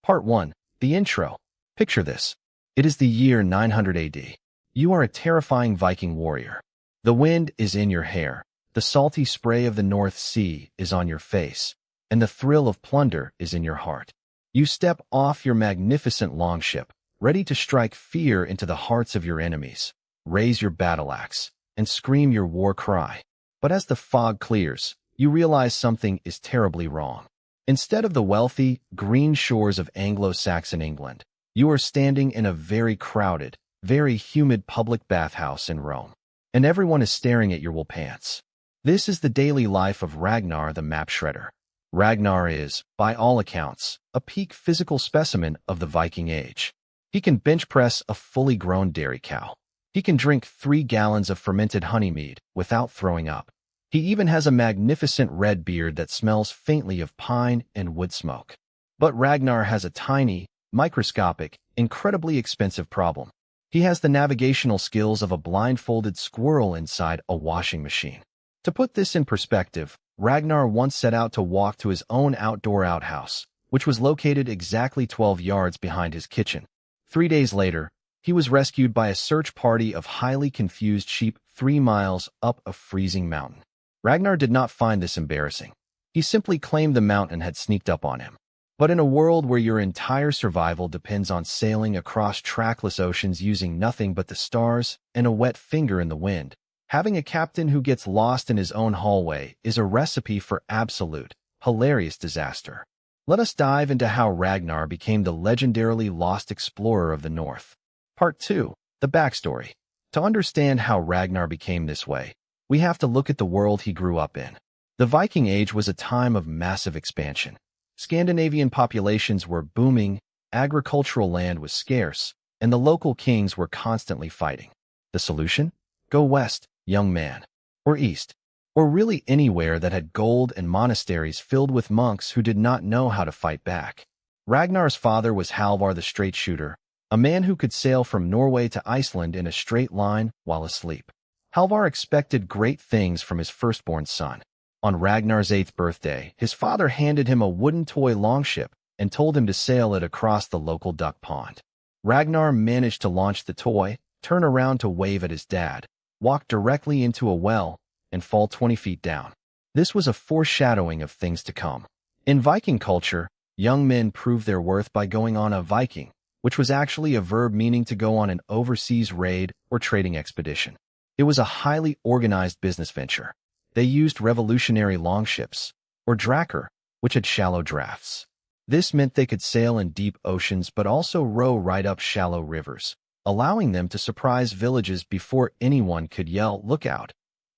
Part 1. The Intro. Picture this. It is the year 900 AD. You are a terrifying Viking warrior. The wind is in your hair, the salty spray of the North Sea is on your face, and the thrill of plunder is in your heart. You step off your magnificent longship, ready to strike fear into the hearts of your enemies, raise your battle axe, and scream your war cry. But as the fog clears, you realize something is terribly wrong. Instead of the wealthy, green shores of Anglo-Saxon England, you are standing in a very crowded, very humid public bathhouse in Rome, and everyone is staring at your wool pants. This is the daily life of Ragnar the map shredder. Ragnar is, by all accounts, a peak physical specimen of the Viking age. He can bench press a fully grown dairy cow. He can drink 3 gallons of fermented honey mead without throwing up. He even has a magnificent red beard that smells faintly of pine and wood smoke. But Ragnar has a tiny, microscopic, incredibly expensive problem. He has the navigational skills of a blindfolded squirrel inside a washing machine. To put this in perspective, Ragnar once set out to walk to his own outdoor outhouse, which was located exactly 12 yards behind his kitchen. 3 days later, he was rescued by a search party of highly confused sheep 3 miles up a freezing mountain. Ragnar did not find this embarrassing. He simply claimed the mountain had sneaked up on him. But in a world where your entire survival depends on sailing across trackless oceans using nothing but the stars and a wet finger in the wind, having a captain who gets lost in his own hallway is a recipe for absolute, hilarious disaster. Let us dive into how Ragnar became the legendarily lost explorer of the North. Part 2. The Backstory. To understand how Ragnar became this way, we have to look at the world he grew up in. The Viking Age was a time of massive expansion. Scandinavian populations were booming, agricultural land was scarce, and the local kings were constantly fighting. The solution? Go west, young man. Or east. Or really anywhere that had gold and monasteries filled with monks who did not know how to fight back. Ragnar's father was Halvar the Straight Shooter, a man who could sail from Norway to Iceland in a straight line while asleep. Halvar expected great things from his firstborn son. On Ragnar's 8th birthday, his father handed him a wooden toy longship and told him to sail it across the local duck pond. Ragnar managed to launch the toy, turn around to wave at his dad, walk directly into a well, and fall 20 feet down. This was a foreshadowing of things to come. In Viking culture, young men proved their worth by going on a Viking, which was actually a verb meaning to go on an overseas raid or trading expedition. It was a highly organized business venture. They used revolutionary longships, or drakkar, which had shallow drafts. This meant they could sail in deep oceans but also row right up shallow rivers, allowing them to surprise villages before anyone could yell, "Look out!"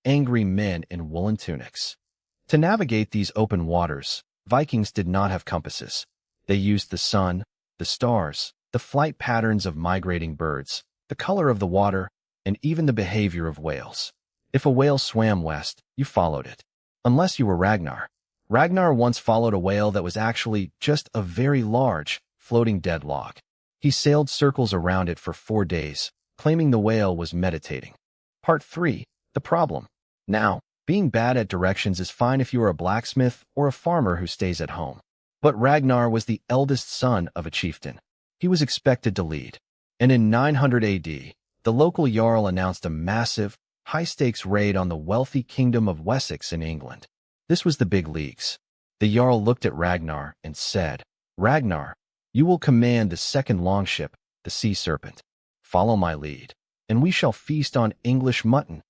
Angry men in woolen tunics. To navigate these open waters, Vikings did not have compasses. They used the sun, the stars, the flight patterns of migrating birds, the color of the water, and even the behavior of whales. If a whale swam west, you followed it. Unless you were Ragnar. Ragnar once followed a whale that was actually just a very large, floating dead log. He sailed circles around it for 4 days, claiming the whale was meditating. Part 3. The Problem. Now, being bad at directions is fine if you are a blacksmith or a farmer who stays at home. But Ragnar was the eldest son of a chieftain. He was expected to lead. And in 900 AD, the local jarl announced a massive, high-stakes raid on the wealthy kingdom of Wessex in England. This was the big leagues. The jarl looked at Ragnar and said, "Ragnar, you will command the second longship, the Sea Serpent. Follow my lead, and we shall feast on English mutton."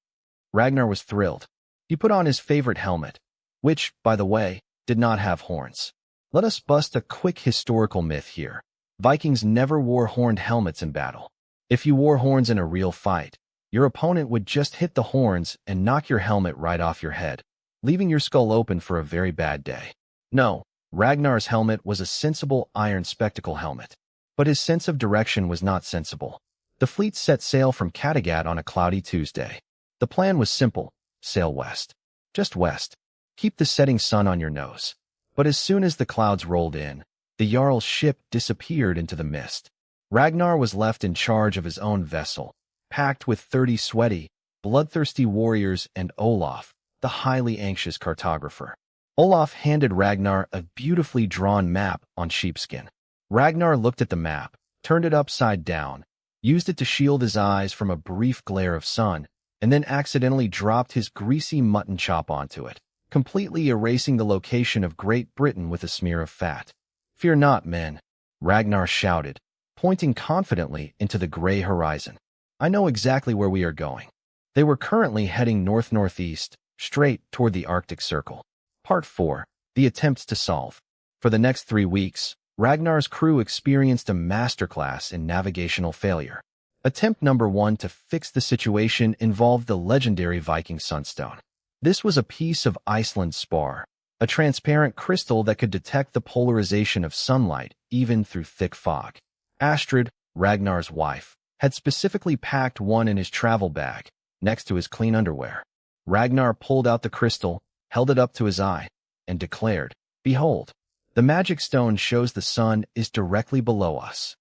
Ragnar was thrilled. He put on his favorite helmet, which, by the way, did not have horns. Let us bust a quick historical myth here. Vikings never wore horned helmets in battle. If you wore horns in a real fight, your opponent would just hit the horns and knock your helmet right off your head, leaving your skull open for a very bad day. No, Ragnar's helmet was a sensible iron spectacle helmet. But his sense of direction was not sensible. The fleet set sail from Kattegat on a cloudy Tuesday. The plan was simple: sail west. Just west. Keep the setting sun on your nose. But as soon as the clouds rolled in, the jarl's ship disappeared into the mist. Ragnar was left in charge of his own vessel, packed with 30 sweaty, bloodthirsty warriors and Olaf, the highly anxious cartographer. Olaf handed Ragnar a beautifully drawn map on sheepskin. Ragnar looked at the map, turned it upside down, used it to shield his eyes from a brief glare of sun, and then accidentally dropped his greasy mutton chop onto it, completely erasing the location of Great Britain with a smear of fat. "Fear not, men," Ragnar shouted, pointing confidently into the gray horizon. "I know exactly where we are going." They were currently heading north-northeast, straight toward the Arctic Circle. Part 4. The Attempts to Solve. For the next 3 weeks, Ragnar's crew experienced a masterclass in navigational failure. Attempt number 1 to fix the situation involved the legendary Viking sunstone. This was a piece of Iceland spar, a transparent crystal that could detect the polarization of sunlight even through thick fog. Astrid, Ragnar's wife, had specifically packed one in his travel bag, next to his clean underwear. Ragnar pulled out the crystal, held it up to his eye, and declared, "Behold, the magic stone shows the sun is directly below us."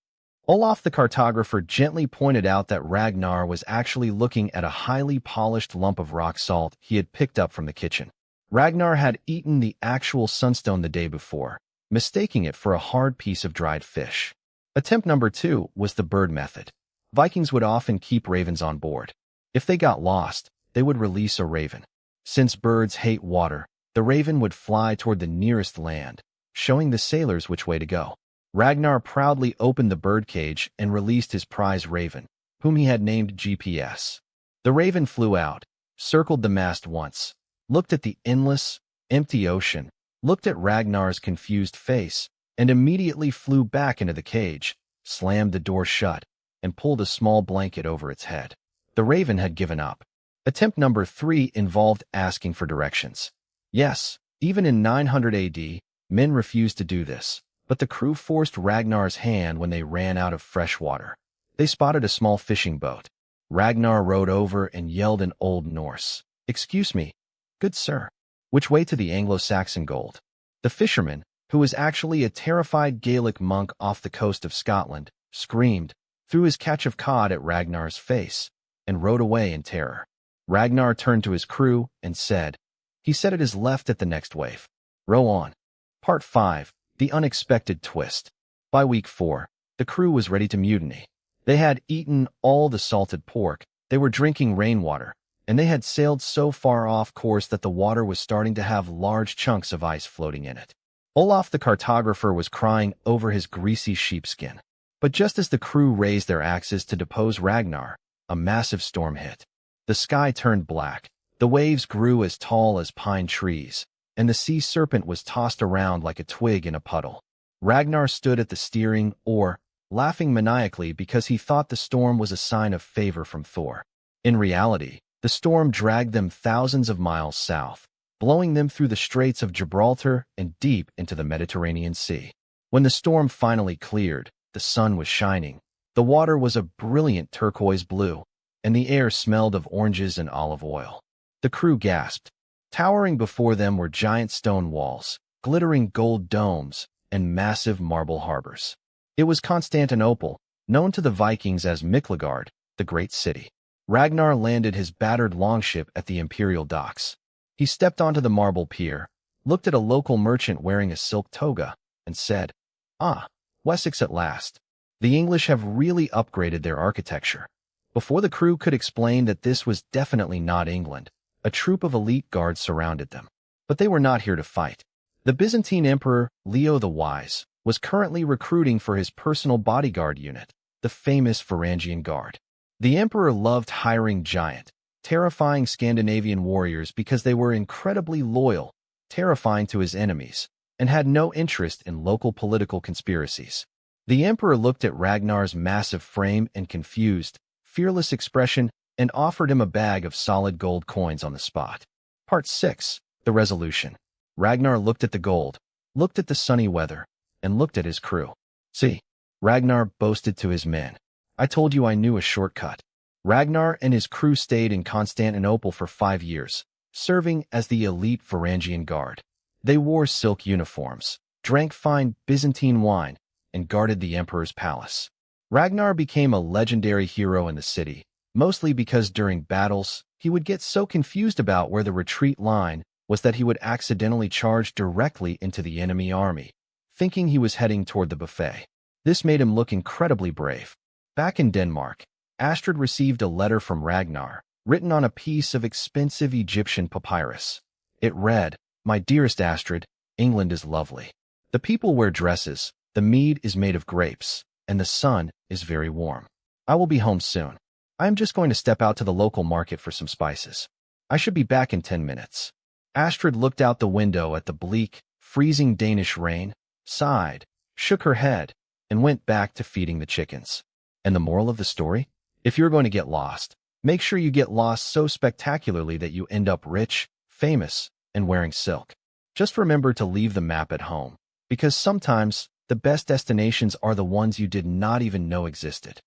Olaf the cartographer gently pointed out that Ragnar was actually looking at a highly polished lump of rock salt he had picked up from the kitchen. Ragnar had eaten the actual sunstone the day before, mistaking it for a hard piece of dried fish. Attempt number 2 was the bird method. Vikings would often keep ravens on board. If they got lost, they would release a raven. Since birds hate water, the raven would fly toward the nearest land, showing the sailors which way to go. Ragnar proudly opened the birdcage and released his prize raven, whom he had named GPS. The raven flew out, circled the mast once, looked at the endless, empty ocean, looked at Ragnar's confused face, and immediately flew back into the cage, slammed the door shut, and pulled a small blanket over its head. The raven had given up. Attempt number 3 involved asking for directions. Yes, even in 900 AD, men refused to do this, but the crew forced Ragnar's hand when they ran out of fresh water. They spotted a small fishing boat. Ragnar rowed over and yelled in Old Norse, "Excuse me, good sir, which way to the Anglo-Saxon gold?" The fisherman, who was actually a terrified Gaelic monk off the coast of Scotland, screamed, threw his catch of cod at Ragnar's face, and rowed away in terror. Ragnar turned to his crew and said, "He said it is left at the next wave. Row on." Part 5. The Unexpected Twist. By week 4, the crew was ready to mutiny. They had eaten all the salted pork, they were drinking rainwater, and they had sailed so far off course that the water was starting to have large chunks of ice floating in it. Olaf the cartographer was crying over his greasy sheepskin. But just as the crew raised their axes to depose Ragnar, a massive storm hit. The sky turned black, the waves grew as tall as pine trees, and the sea serpent was tossed around like a twig in a puddle. Ragnar stood at the steering oar, laughing maniacally because he thought the storm was a sign of favor from Thor. In reality, the storm dragged them thousands of miles south, blowing them through the Straits of Gibraltar and deep into the Mediterranean Sea. When the storm finally cleared, the sun was shining. The water was a brilliant turquoise blue, and the air smelled of oranges and olive oil. The crew gasped. Towering before them were giant stone walls, glittering gold domes, and massive marble harbors. It was Constantinople, known to the Vikings as Miklagard, the great city. Ragnar landed his battered longship at the imperial docks. He stepped onto the marble pier, looked at a local merchant wearing a silk toga, and said, "Ah, Wessex at last. The English have really upgraded their architecture." Before the crew could explain that this was definitely not England, a troop of elite guards surrounded them. But they were not here to fight. The Byzantine Emperor, Leo the Wise, was currently recruiting for his personal bodyguard unit, the famous Varangian Guard. The emperor loved hiring giant, terrifying Scandinavian warriors because they were incredibly loyal, terrifying to his enemies, and had no interest in local political conspiracies. The emperor looked at Ragnar's massive frame and confused, fearless expression and offered him a bag of solid gold coins on the spot. Part 6. The Resolution. Ragnar looked at the gold, looked at the sunny weather, and looked at his crew. "See," Ragnar boasted to his men, "I told you I knew a shortcut." Ragnar and his crew stayed in Constantinople for 5 years, serving as the elite Varangian Guard. They wore silk uniforms, drank fine Byzantine wine, and guarded the emperor's palace. Ragnar became a legendary hero in the city, mostly because during battles, he would get so confused about where the retreat line was that he would accidentally charge directly into the enemy army, thinking he was heading toward the buffet. This made him look incredibly brave. Back in Denmark, Astrid received a letter from Ragnar, written on a piece of expensive Egyptian papyrus. It read, "My dearest Astrid, England is lovely. The people wear dresses, the mead is made of grapes, and the sun is very warm. I will be home soon. I am just going to step out to the local market for some spices. I should be back in 10 minutes. Astrid looked out the window at the bleak, freezing Danish rain, sighed, shook her head, and went back to feeding the chickens. And the moral of the story? If you're going to get lost, make sure you get lost so spectacularly that you end up rich, famous, and wearing silk. Just remember to leave the map at home, because sometimes the best destinations are the ones you did not even know existed.